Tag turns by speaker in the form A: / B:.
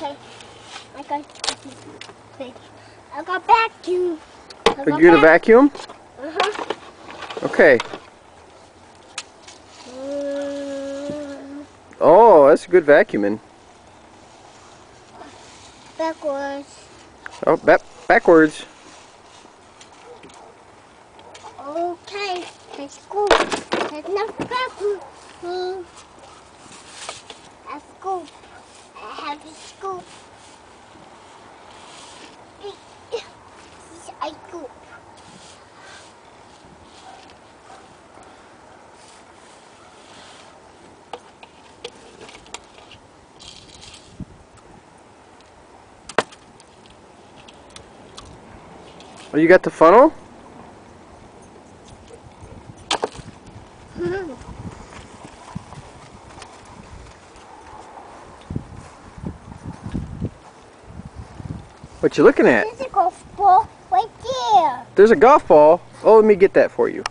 A: Okay. I got vacuum.
B: You're gonna vacuum?
A: Uh-huh.
B: Okay. Oh, that's good vacuuming.
A: Backwards.
B: Oh, backwards.
A: Okay. Let's go. There's no vacuum. A scoop. I have a scoop. This is a scoop.
B: Oh, you got the funnel? What you looking at?
A: There's a golf ball right there.
B: There's a golf ball. Oh, let me get that for you.